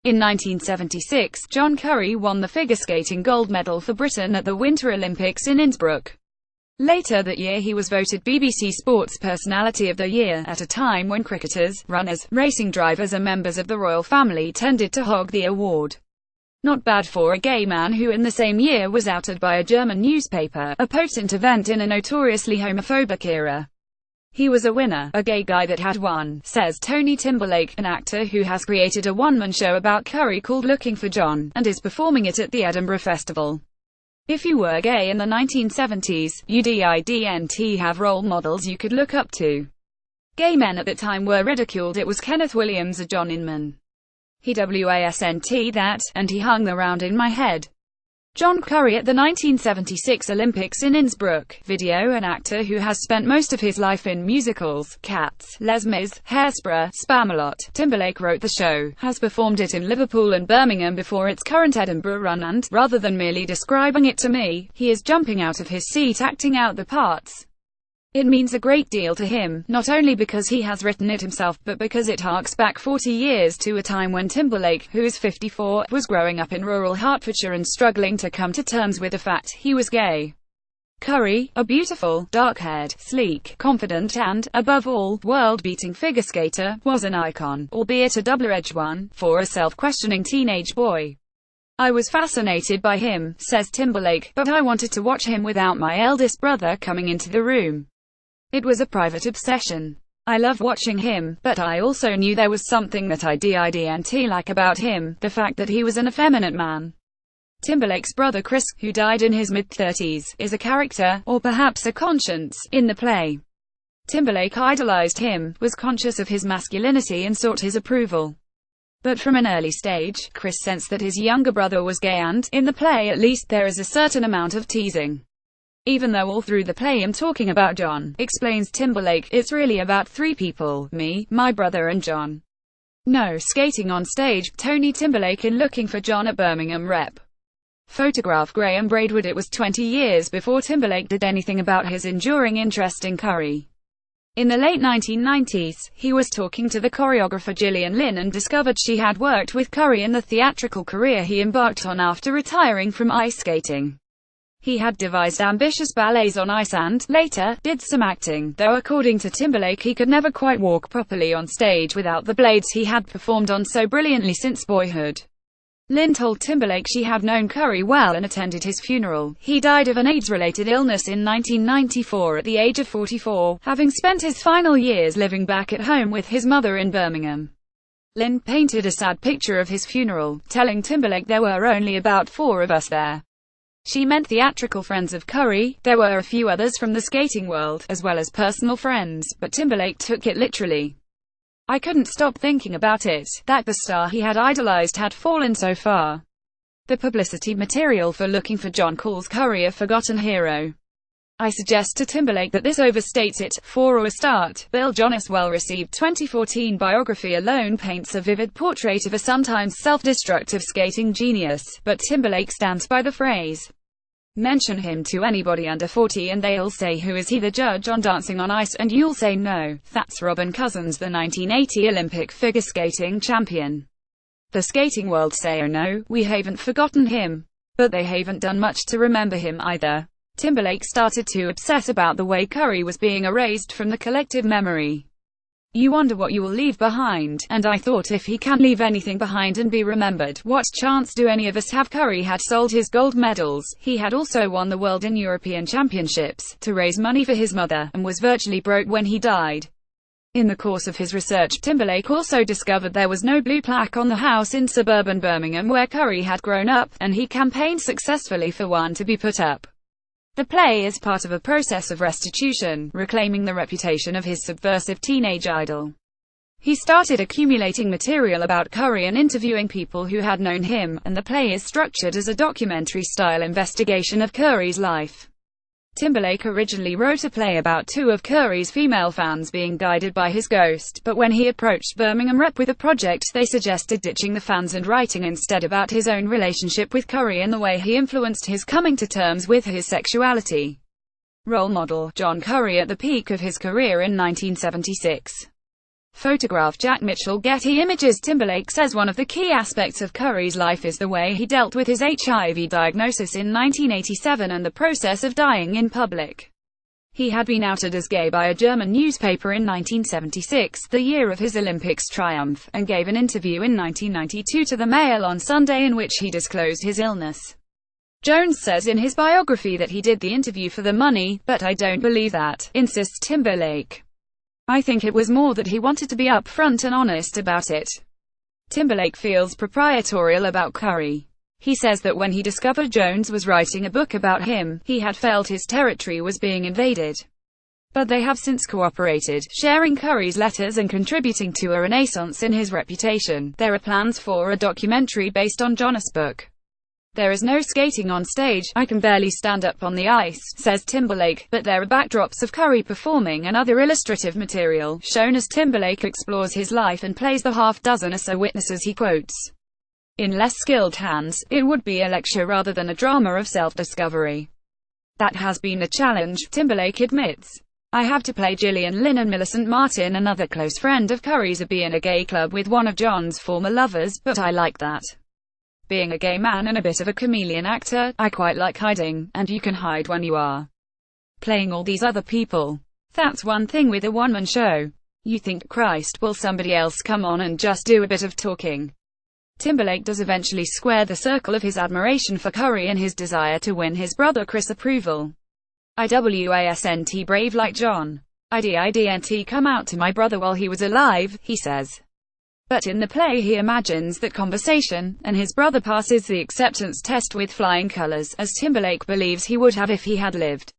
In 1976, John Currie won the figure skating gold medal for Britain at the Winter Olympics in Innsbruck. Later that year he was voted BBC Sports Personality of the Year, at a time when cricketers, runners, racing drivers and members of the royal family tended to hog the award. Not bad for a gay man who in the same year was outed by a German newspaper, a potent event in a notoriously homophobic era. He was a winner, a gay guy that had won, says Tony Timberlake, an actor who has created a one-man show about Currie called Looking for John, and is performing it at the Edinburgh Festival. If you were gay in the 1970s, you didn't have role models you could look up to. Gay men at the time were ridiculed. It was Kenneth Williams or John Inman. He wasn't that, and he hung around in my head. John Currie at the 1976 Olympics in Innsbruck. Video. An actor who has spent most of his life in musicals, Cats, Les Mis, Hairspray, Spamalot. Timberlake wrote the show, has performed it in Liverpool and Birmingham before its current Edinburgh run, and, rather than merely describing it to me, he is jumping out of his seat acting out the parts. It means a great deal to him, not only because he has written it himself, but because it harks back 40 years to a time when Timberlake, who is 54, was growing up in rural Hertfordshire and struggling to come to terms with the fact he was gay. Currie, a beautiful, dark-haired, sleek, confident and, above all, world-beating figure skater, was an icon, albeit a double-edged one, for a self-questioning teenage boy. I was fascinated by him, says Timberlake, but I wanted to watch him without my eldest brother coming into the room. It was a private obsession. I loved watching him, but I also knew there was something that I didn't like about him, the fact that he was an effeminate man. Timberlake's brother Chris, who died in his mid-30s, is a character, or perhaps a conscience, in the play. Timberlake idolized him, was conscious of his masculinity and sought his approval. But from an early stage, Chris sensed that his younger brother was gay and, in the play at least, there is a certain amount of teasing. Even though all through the play I'm talking about John, explains Timberlake, it's really about three people, me, my brother and John. No skating on stage. Tony Timberlake in Looking for John at Birmingham Rep. Photograph. Graham Braidwood. It was 20 years before Timberlake did anything about his enduring interest in Currie. In the late 1990s, he was talking to the choreographer Gillian Lynne and discovered she had worked with Currie in the theatrical career he embarked on after retiring from ice skating. He had devised ambitious ballets on ice and, later, did some acting, though according to Timberlake he could never quite walk properly on stage without the blades he had performed on so brilliantly since boyhood. Lynne told Timberlake she had known Currie well and attended his funeral. He died of an AIDS-related illness in 1994 at the age of 44, having spent his final years living back at home with his mother in Birmingham. Lynne painted a sad picture of his funeral, telling Timberlake there were only about 4 of us there. She meant theatrical friends of Currie. There were a few others from the skating world, as well as personal friends, but Timberlake took it literally. I couldn't stop thinking about it, that the star he had idolized had fallen so far. The publicity material for Looking for John calls Currie a forgotten hero. I suggest to Timberlake that this overstates it. For a start, Bill Jonas' well-received 2014 biography alone paints a vivid portrait of a sometimes self-destructive skating genius, but Timberlake stands by the phrase. Mention him to anybody under 40 and they'll say, who is he, the judge on Dancing on Ice, and you'll say no, that's Robin Cousins, the 1980 Olympic figure skating champion. The skating world say, oh no, we haven't forgotten him. But they haven't done much to remember him either. Timberlake started to obsess about the way Currie was being erased from the collective memory. You wonder what you will leave behind, and I thought if he can't leave anything behind and be remembered, what chance do any of us have? Currie had sold his gold medals, he had also won the World and European Championships, to raise money for his mother, and was virtually broke when he died. In the course of his research, Timberlake also discovered there was no blue plaque on the house in suburban Birmingham where Currie had grown up, and he campaigned successfully for one to be put up. The play is part of a process of restitution, reclaiming the reputation of his subversive teenage idol. He started accumulating material about Currie and interviewing people who had known him, and the play is structured as a documentary-style investigation of Currie's life. Timberlake originally wrote a play about 2 of Currie's female fans being guided by his ghost, but when he approached Birmingham Rep with a project, they suggested ditching the fans and writing instead about his own relationship with Currie and the way he influenced his coming to terms with his sexuality. Role model, John Currie at the peak of his career in 1976. Photograph Jack Mitchell, Getty Images. Timberlake says one of the key aspects of Curry's life is the way he dealt with his HIV diagnosis in 1987 and the process of dying in public. He had been outed as gay by a German newspaper in 1976, the year of his Olympics triumph, and gave an interview in 1992 to the Mail on Sunday in which he disclosed his illness. Jones says in his biography that he did the interview for the money, but I don't believe that, insists Timberlake. I think it was more that he wanted to be upfront and honest about it. Timberlake feels proprietorial about Curry. He says that when he discovered Jones was writing a book about him, he had felt his territory was being invaded. But they have since cooperated, sharing Curry's letters and contributing to a renaissance in his reputation. There are plans for a documentary based on Jonas' book. There is no skating on stage, I can barely stand up on the ice, says Timberlake, but there are backdrops of Curry performing and other illustrative material, shown as Timberlake explores his life and plays the half-dozen or so witnesses he quotes. In less skilled hands, it would be a lecture rather than a drama of self-discovery. That has been a challenge, Timberlake admits. I have to play Gillian Lynn and Millicent Martin, another close friend of Curry's, be in a gay club with one of John's former lovers, but I like that. Being a gay man and a bit of a chameleon actor, I quite like hiding, and you can hide when you are playing all these other people. That's one thing with a one-man show. You think, Christ, will somebody else come on and just do a bit of talking? Timberlake does eventually square the circle of his admiration for Curry and his desire to win his brother Chris' approval. IWASNT brave like John. I didn't come out to my brother while he was alive, he says. But in the play he imagines that conversation, and his brother passes the acceptance test with flying colors, as Timberlake believes he would have if he had lived.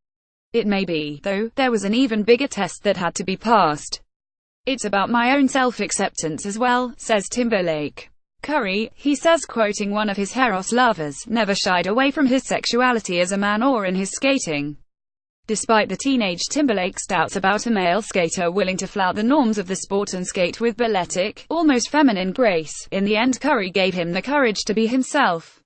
It may be, though, there was an even bigger test that had to be passed. It's about my own self-acceptance as well, says Timberlake. Curry, he says, quoting one of his Heros lovers, never shied away from his sexuality as a man or in his skating. Despite the teenage Timberlake's doubts about a male skater willing to flout the norms of the sport and skate with balletic, almost feminine grace, in the end Curry gave him the courage to be himself.